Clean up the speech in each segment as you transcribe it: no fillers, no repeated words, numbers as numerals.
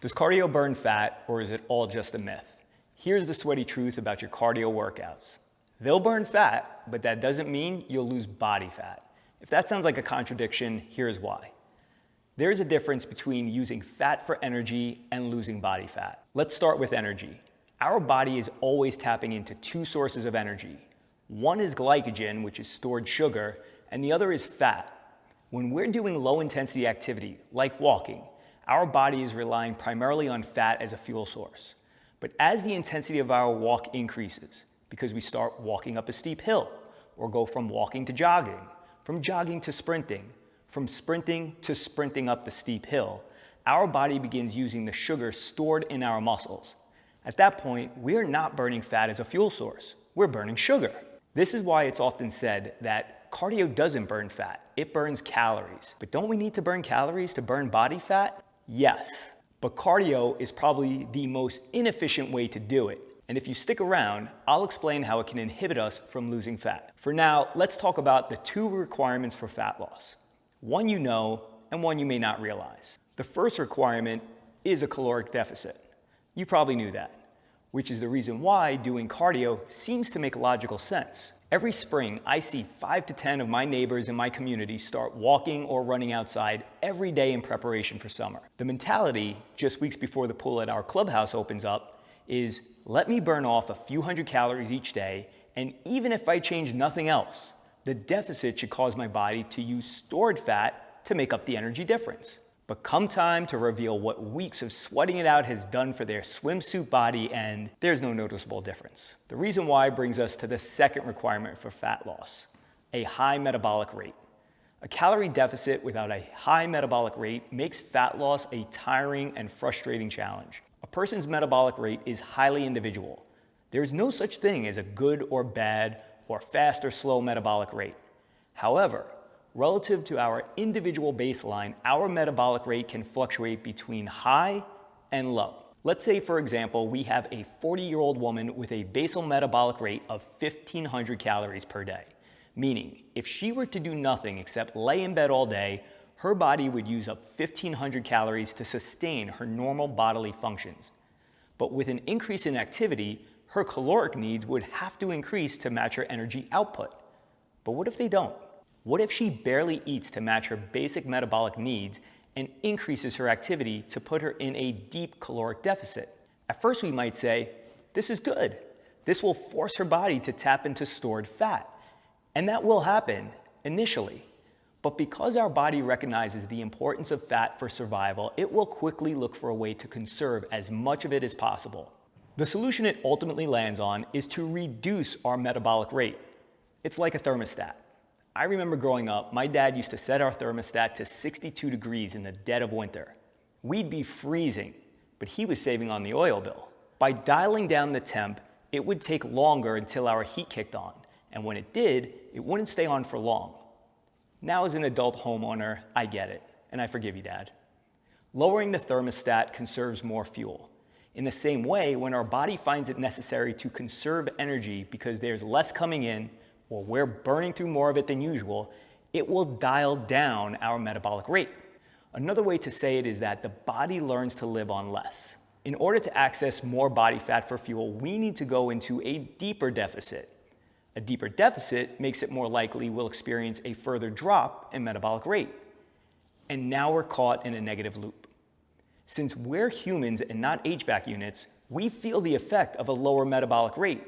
Does cardio burn fat, or is it all just a myth? Here's the sweaty truth about your cardio workouts. They'll burn fat, but that doesn't mean you'll lose body fat. If that sounds like a contradiction, here's why. There's a difference between using fat for energy and losing body fat. Let's start with energy. Our body is always tapping into two sources of energy. One is glycogen, which is stored sugar, and the other is fat. When we're doing low-intensity activity, like walking, our body is relying primarily on fat as a fuel source. But as the intensity of our walk increases, because we start walking up a steep hill, or go from walking to jogging, from jogging to sprinting, from sprinting to sprinting up the steep hill, our body begins using the sugar stored in our muscles. At that point, we are not burning fat as a fuel source, we're burning sugar. This is why it's often said that cardio doesn't burn fat, it burns calories. But don't we need to burn calories to burn body fat? Yes, but cardio is probably the most inefficient way to do it. And if you stick around, I'll explain how it can inhibit us from losing fat. For now, let's talk about the two requirements for fat loss. One you know, and one you may not realize. The first requirement is a caloric deficit. You probably knew that, which is the reason why doing cardio seems to make logical sense. Every spring, I see 5 to 10 of my neighbors in my community start walking or running outside every day in preparation for summer. The mentality, just weeks before the pool at our clubhouse opens up, is let me burn off a few hundred calories each day, and even if I change nothing else, the deficit should cause my body to use stored fat to make up the energy difference. But come time to reveal what weeks of sweating it out has done for their swimsuit body, and there's no noticeable difference. The reason why brings us to the second requirement for fat loss, a high metabolic rate. A calorie deficit without a high metabolic rate makes fat loss a tiring and frustrating challenge. A person's metabolic rate is highly individual. There's no such thing as a good or bad or fast or slow metabolic rate. However, relative to our individual baseline, our metabolic rate can fluctuate between high and low. Let's say, for example, we have a 40-year-old woman with a basal metabolic rate of 1,500 calories per day. Meaning, if she were to do nothing except lay in bed all day, her body would use up 1,500 calories to sustain her normal bodily functions. But with an increase in activity, her caloric needs would have to increase to match her energy output. But what if they don't? What if she barely eats to match her basic metabolic needs and increases her activity to put her in a deep caloric deficit? At first we might say, this is good. This will force her body to tap into stored fat. And that will happen initially. But because our body recognizes the importance of fat for survival, it will quickly look for a way to conserve as much of it as possible. The solution it ultimately lands on is to reduce our metabolic rate. It's like a thermostat. I remember growing up, my dad used to set our thermostat to 62 degrees in the dead of winter. We'd be freezing, but he was saving on the oil bill. By dialing down the temp, it would take longer until our heat kicked on, and when it did, it wouldn't stay on for long. Now as an adult homeowner, I get it, and I forgive you, Dad. Lowering the thermostat conserves more fuel. In the same way, when our body finds it necessary to conserve energy because there's less coming in, or we're burning through more of it than usual, it will dial down our metabolic rate. Another way to say it is that the body learns to live on less. In order to access more body fat for fuel, we need to go into a deeper deficit. A deeper deficit makes it more likely we'll experience a further drop in metabolic rate. And now we're caught in a negative loop. Since we're humans and not HVAC units, we feel the effect of a lower metabolic rate.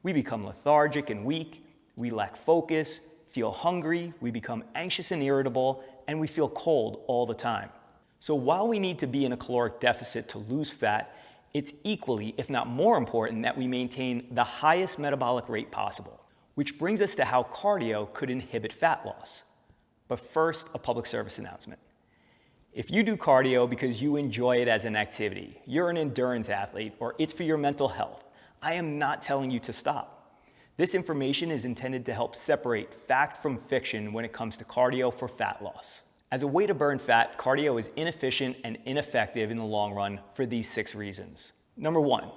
We become lethargic and weak, we lack focus, feel hungry, we become anxious and irritable, and we feel cold all the time. So while we need to be in a caloric deficit to lose fat, it's equally, if not more important, that we maintain the highest metabolic rate possible. Which brings us to how cardio could inhibit fat loss. But first, a public service announcement. If you do cardio because you enjoy it as an activity, you're an endurance athlete, or it's for your mental health, I am not telling you to stop. This information is intended to help separate fact from fiction when it comes to cardio for fat loss. As a way to burn fat, cardio is inefficient and ineffective in the long run for these 6 reasons. Number 1,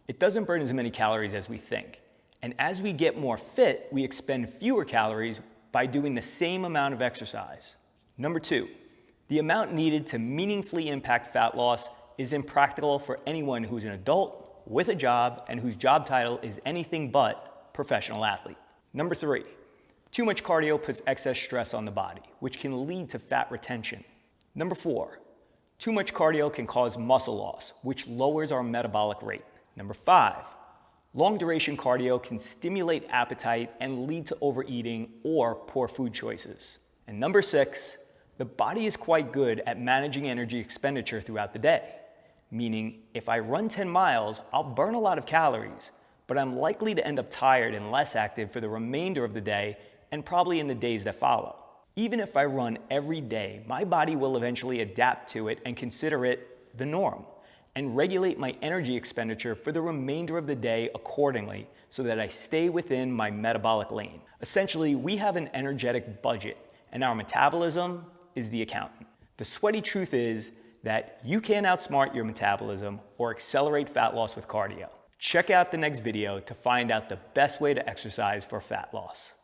it doesn't burn as many calories as we think. And as we get more fit, we expend fewer calories by doing the same amount of exercise. Number 2, the amount needed to meaningfully impact fat loss is impractical for anyone who's an adult with a job and whose job title is anything but professional athlete. Number 3, too much cardio puts excess stress on the body, which can lead to fat retention. Number 4, too much cardio can cause muscle loss, which lowers our metabolic rate. Number 5, long duration cardio can stimulate appetite and lead to overeating or poor food choices. And number 6, the body is quite good at managing energy expenditure throughout the day. Meaning, if I run 10 miles, I'll burn a lot of calories, but I'm likely to end up tired and less active for the remainder of the day and probably in the days that follow. Even if I run every day, my body will eventually adapt to it and consider it the norm, and regulate my energy expenditure for the remainder of the day accordingly so that I stay within my metabolic lane. Essentially, we have an energetic budget, and our metabolism is the accountant. The sweaty truth is that you can outsmart your metabolism or accelerate fat loss with cardio. Check out the next video to find out the best way to exercise for fat loss.